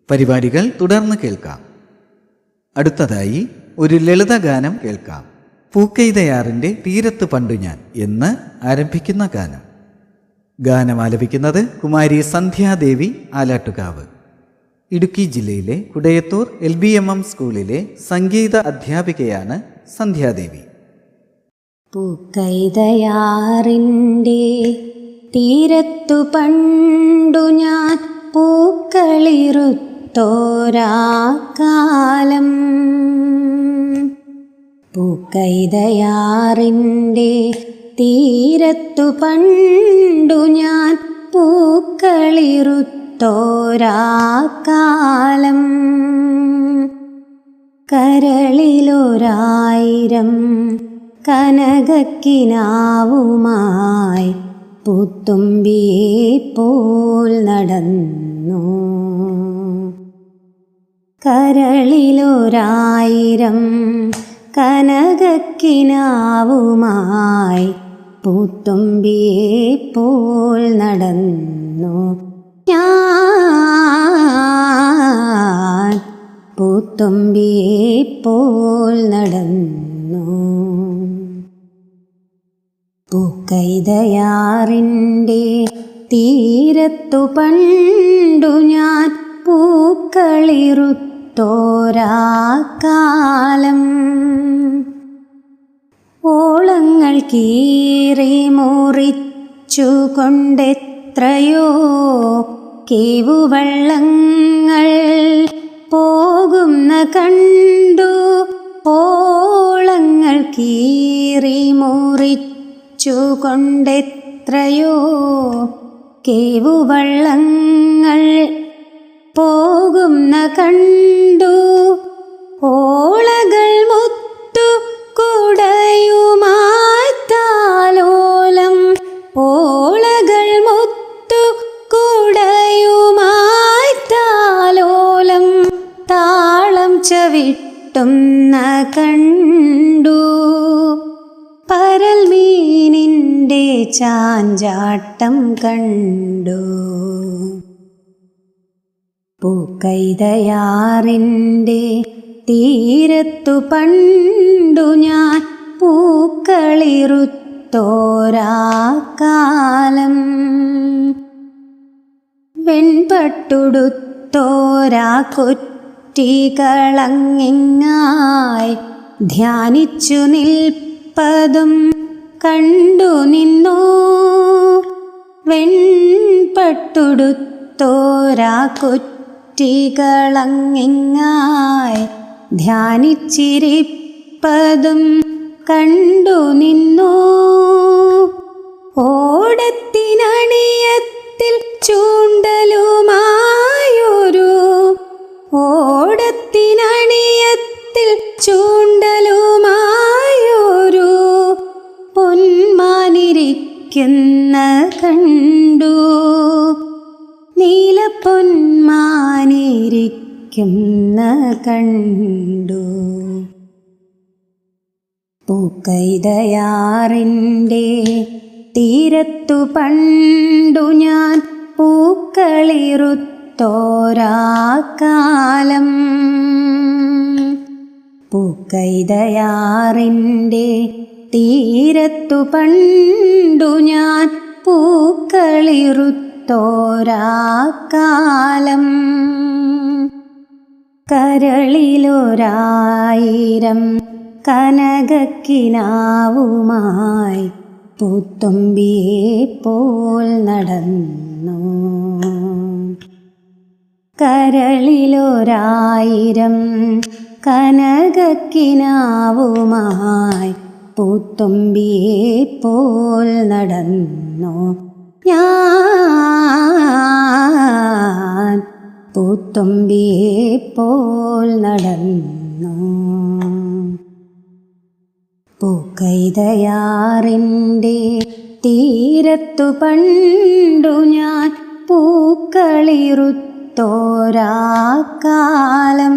പരിപാടികൾ തുടർന്ന് കേൾക്കാം. അടുത്തതായി ഒരു ലളിതഗാനം കേൾക്കാം. പൂക്കെയ്തയാറിൻ്റെ തീരത്ത് പണ്ടു ഞാൻ എന്ന് ആരംഭിക്കുന്ന ഗാനം. ഗാനം ആലപിക്കുന്നത് കുമാരി സന്ധ്യാദേവി ആലാട്ടുകാവ്. ഇടുക്കി ജില്ലയിലെ കുടയത്തൂർ LBMM സ്കൂളിലെ സംഗീത അധ്യാപികയാണ് സന്ധ്യാദേവി. പൂക്കൈതയാറിൻ്റെ തീരത്തു പണ്ടു ഞാൻ പൂക്കളിറുത്തോരാക്കാലം. പൂക്കൈതയാറിൻ്റെ തീരത്തു പണ്ടു ഞാൻ പൂക്കളിറുത്തോരാക്കാലം. കരളിലൊരായിരം കനകക്കിനാവുമായി പൂത്തുമ്പിയെ പോൽ നടന്നു. കരളിലൊരായിരം കനകക്കിനാവുമായി പൂത്തുമ്പിയെ പോൽ നടന്നു ഞാൻ. പൂത്തുമ്പിയെ പോൽ നടന്നു. പൂക്കൈതയാറിൻ്റെ തീരത്തു പണ്ടു ഞാൻ പൂക്കളിറുത്തോരാക്കാലം. ഓളങ്ങൾ കീറി മുറിച്ചു കൊണ്ടെത്രയോ കേവുവള്ളങ്ങൾ പോകുന്ന കണ്ടു. ഓളങ്ങൾ കീറി മുറിച്ചു കൊണ്ടെത്രയോ കേവുവള്ളങ്ങൾ പോകുന്ന കണ്ടു. ഓളകൾ മുത്തു കുടയുമായി താലോലം. ഓളകൾ മുത്തു കുടയുമായി താലോലം താളം ചവിട്ടുന്ന കണ്ടു. പരൽ മീനിൻ്റെ ചാഞ്ചാട്ടം കണ്ടു. പൂക്കൈതയാറിൻ്റെ തീരത്തു പണ്ടു ഞാൻ പൂക്കളിറുത്തോരാക്കാലം. വെൺപട്ടുടുത്തോരാ കുറ്റികളങ്ങിങ്ങായി ധ്യാനിച്ചു നിൽപ്പതും കണ്ടു നിന്നു. വെൺപട്ടുടുത്തോരാ കുറ്റികളങ്ങിങ്ങായി ധ്യാനിച്ചിരിപ്പതും കണ്ടു നിന്നു. ഓടത്തിനണിയത്തിൽ ചൂണ്ടലുമായൊരു ഓടത്തിനണിയത്തിൽ ചൂണ്ടലുമായൊരു പൊന്മാനിരിക്കുന്ന കണ്ടു. നീലപ്പൊന്മാനിരിക്കുന്ന കണ്ടു. പൂക്കൈതയാറിൻ്റെ തീരത്തു പണ്ടു ഞാൻ പൂക്കളിറുത്തോരാക്കാലം. പൂക്കൈതയാറിൻ്റെ തീരത്തു പണ്ടു ഞാൻ പൂക്കളിറുത്തോരാക്കാലം. കരളിലൊരായിരം കനകക്കിനാവുമായി പൂത്തുമ്പിയെ പോൽ നടന്നു. കരളിലൊരായിരം കനകക്കിനാവുമായി പൂത്തുമ്പിയെ പോൽ നടന്നു ഞാൻ. പൂത്തുമ്പിയെ പോൽ നടന്നു. പൂക്കൈതയാറിൻ്റെ തീരത്തു പണ്ടു ഞാൻ പൂക്കളിറുത്തോരാക്കാലം.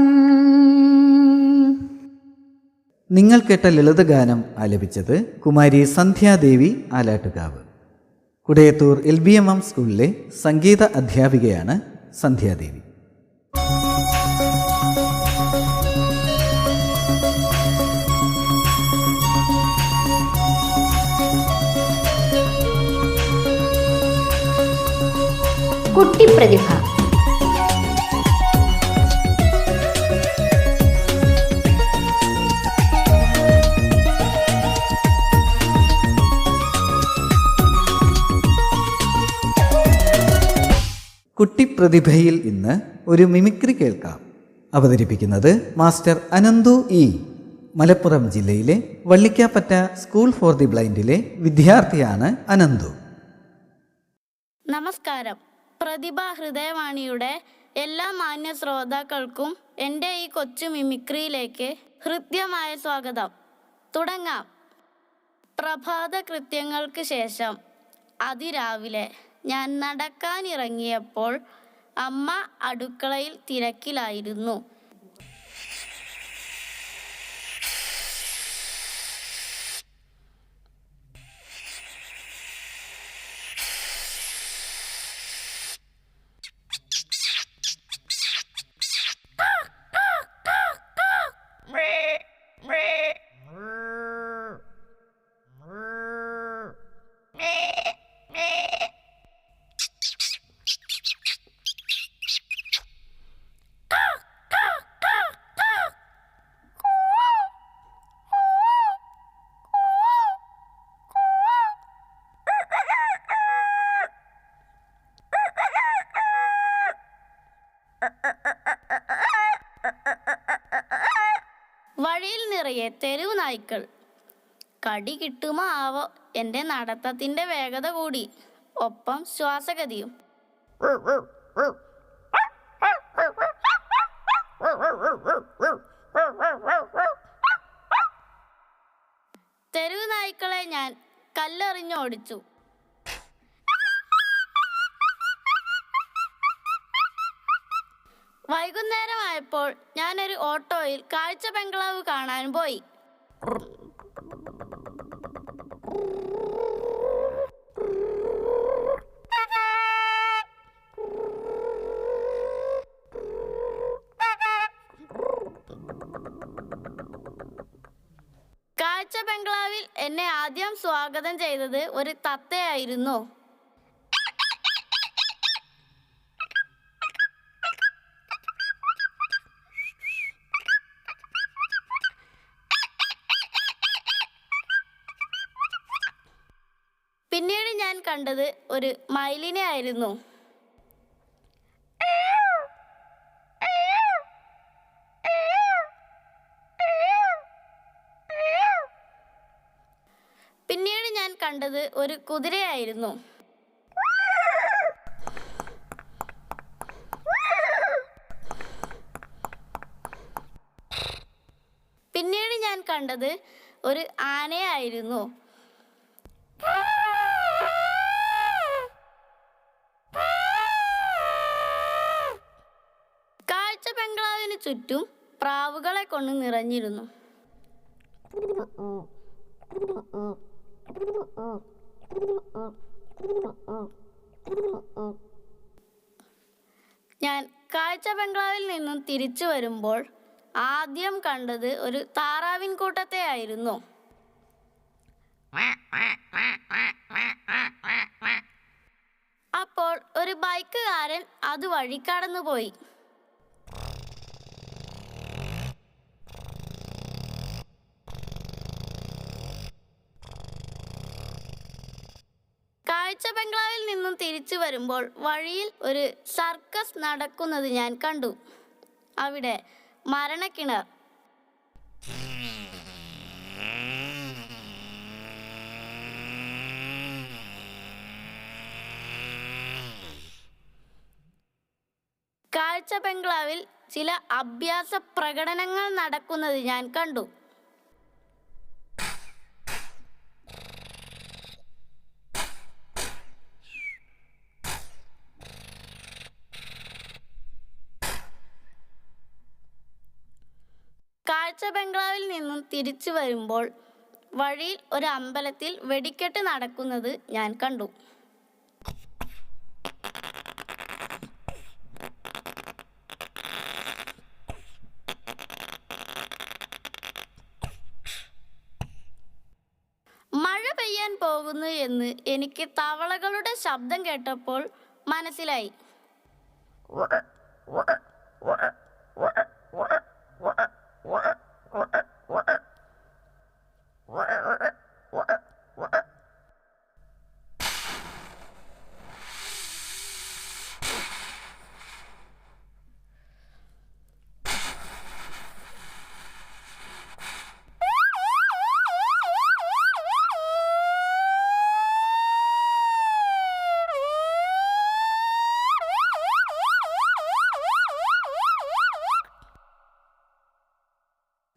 നിങ്ങൾ കേട്ട ലളിതഗാനം ആലപിച്ചത് കുമാരി സന്ധ്യാദേവി ആലാട്ടുകാവ്. കുടയത്തൂർ LBMM സ്കൂളിലെ സംഗീത അധ്യാപികയാണ് സന്ധ്യാദേവി. കുട്ടിപ്രതിഭ. കുട്ടിപ്രതിഭയിൽ ഇന്ന് ഒരു മിമിക്രി കേൾക്കാം. അവതരിപ്പിക്കുന്നത് മാസ്റ്റർ അനന്തു ഇ. മലപ്പുറം ജില്ലയിലെ വള്ളിക്കാപ്പറ്റ സ്കൂൾ ഫോർ ദി ബ്ലൈൻഡിലെ വിദ്യാർത്ഥിയാണ് അനന്തു. നമസ്കാരം. പ്രതിഭ ഹൃദയവാണിയുടെ എല്ലാ മാന്യ ശ്രോതാക്കൾക്കും എൻ്റെ ഈ കൊച്ചു മിമിക്രിയിലേക്ക് ഹൃദ്യമായ സ്വാഗതം. തുടങ്ങാം. പ്രഭാത കൃത്യങ്ങൾക്ക് ശേഷം അതിരാവിലെ ഞാൻ നടക്കാനിറങ്ങിയപ്പോൾ അമ്മ അടുക്കളയിൽ തിരക്കിലായിരുന്നു. വഴിയിൽ നിറയെ തെരുവ് നായ്ക്കൾ. കടി കിട്ടുമോ ആവോ, എൻ്റെ നടത്തത്തിൻ്റെ വേഗത കൂടി, ഒപ്പം ശ്വാസഗതിയും. തെരുവ് നായ്ക്കളെ ഞാൻ കല്ലെറിഞ്ഞോടിച്ചു. വൈകുന്നേരമായപ്പോൾ ഞാനൊരു ഓട്ടോയിൽ കാഴ്ച ബംഗ്ലാവ് കാണാൻ പോയി. കാഴ്ച ബംഗ്ലാവിൽ എന്നെ ആദ്യം സ്വാഗതം ചെയ്തത് ഒരു തത്തയായിരുന്നു. പിന്നീട് ഞാൻ കണ്ടത് ഒരു മയിലിനെ ആയിരുന്നു. പിന്നീട് ഞാൻ കണ്ടത് ഒരു കുതിരയായിരുന്നു. പിന്നീട് ഞാൻ കണ്ടത് ഒരു ആനയായിരുന്നു. കാഴ്ച ബംഗ്ലാവിന് ചുറ്റും പ്രാവുകളെ കൊണ്ട് നിറഞ്ഞിരുന്നു. ഞാൻ കാഴ്ച ബംഗ്ലാവിൽ നിന്നും തിരിച്ചു വരുമ്പോൾ ആദ്യം കണ്ടത് ഒരു താറാവിൻ കൂട്ടത്തെ ആയിരുന്നു. അപ്പോൾ ഒരു ബൈക്കുകാരൻ അതുവഴി കടന്നുപോയി. കാഴ്ച ബംഗ്ലാവിൽ നിന്നും തിരിച്ചു വരുമ്പോൾ വഴിയിൽ ഒരു സർക്കസ് നടക്കുന്നത് ഞാൻ കണ്ടു. അവിടെ മരണക്കിണർ, കാഴ്ച ബംഗ്ലാവിൽ ചില അഭ്യാസ പ്രകടനങ്ങൾ നടക്കുന്നത് ഞാൻ കണ്ടു. കാഴ്ച ബംഗ്ലാവിൽ നിന്നും തിരിച്ചു വരുമ്പോൾ വഴിയിൽ ഒരു അമ്പലത്തിൽ വെടിക്കെട്ട് നടക്കുന്നത് ഞാൻ കണ്ടു. പോകുന്നു എന്ന് എനിക്ക് തവളകളുടെ ശബ്ദം കേട്ടപ്പോൾ മനസ്സിലായി.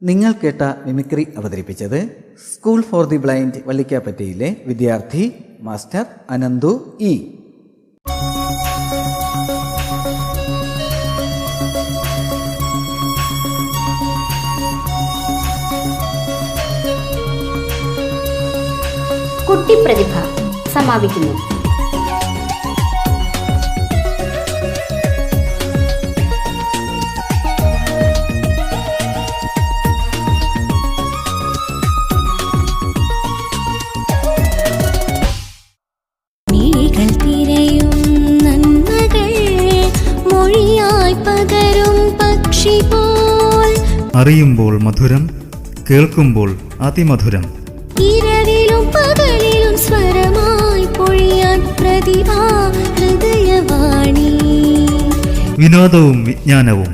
നിങ്ങൾ കേട്ട മിമിക്രി അവതരിപ്പിച്ചത് സ്കൂൾ ഫോർ ദി ബ്ലൈൻഡ് വള്ളിക്കാപ്പറ്റയിലെ വിദ്യാർത്ഥി മാസ്റ്റർ അനന്തു ഇ. കുട്ടിപ്രതിഭ സമാപിക്കുന്നു. അറിയുമ്പോൾ മധുരം, കേൾക്കുമ്പോൾ അതിമധുരം. ഇരവിലും പകലിലും സ്വരമായി പൊഴിയാൻ പ്രതിഭാ ഹൃദയവാണി. വിനോദവും വിജ്ഞാനവും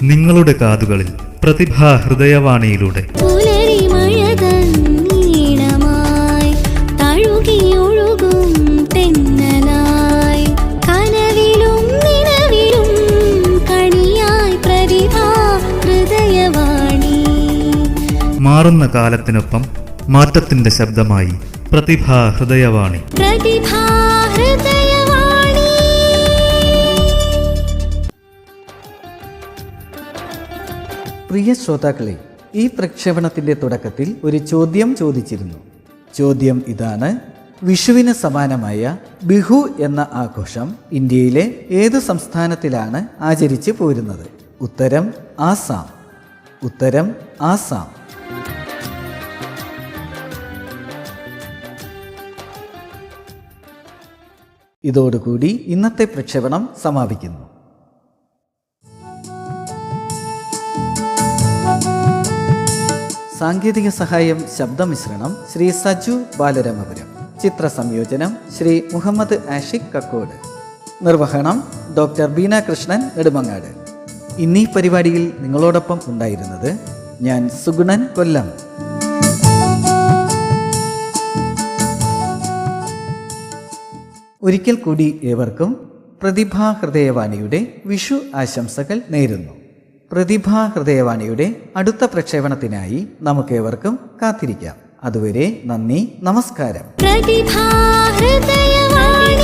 നിങ്ങളുടെ കാതുകളിൽ പ്രതിഭാ ഹൃദയവാണിയിലൂടെ. പുലരി മഴതൻ ഈണമായി തഴുകിയൊഴുകും തെന്നലായി കനവിലും നിലവിലും കണിയായി പ്രതിഭാ ഹൃദയവാണി. മാറുന്ന കാലത്തിനൊപ്പം മാറ്റത്തിന്റെ ശബ്ദമായി പ്രതിഭാ ഹൃദയവാണി. പ്രതിഭാ ഹൃദയവാണി. പ്രിയ ശ്രോതാക്കളെ, ഈ പ്രക്ഷേപണത്തിന്റെ തുടക്കത്തിൽ ഒരു ചോദ്യം ചോദിച്ചിരുന്നു. ചോദ്യം ഇതാണ്: വിഷുവിന് സമാനമായ ബിഹു എന്ന ആഘോഷം ഇന്ത്യയിലെ ഏത് സംസ്ഥാനത്തിലാണ് ആചരിച്ചു പോരുന്നത്? ഉത്തരം ആസാം. ഉത്തരം ആസാം. ഇതോടുകൂടി ഇന്നത്തെ പ്രക്ഷേപണം സമാപിക്കുന്നു. സാങ്കേതിക സഹായം ശബ്ദമിശ്രണം ശ്രീ സജു ബാലരാമപുരം. ചിത്ര സംയോജനം ശ്രീ മുഹമ്മദ് ആഷിഖ് കക്കോട്. നിർവഹണം ഡോക്ടർ ബീന കൃഷ്ണൻ നെടുമങ്ങാട്. ഇന്നീ പരിപാടിയിൽ നിങ്ങളോടൊപ്പം ഉണ്ടായിരുന്നത് ഞാൻ സുഗുണൻ കൊല്ലം. ഒരിക്കൽ കൂടി ഏവർക്കും പ്രതിഭാ ഹൃദയവാണിയുടെ വിഷു ആശംസകൾ നേരുന്നു. പ്രതിഭാ ഹൃദയവാണിയുടെ അടുത്ത പ്രക്ഷേപണത്തിനായി നമുക്കേവർക്കും കാത്തിരിക്കാം. അതുവരെ നന്ദി, നമസ്കാരം. പ്രതിഭാ ഹൃദയവാണി.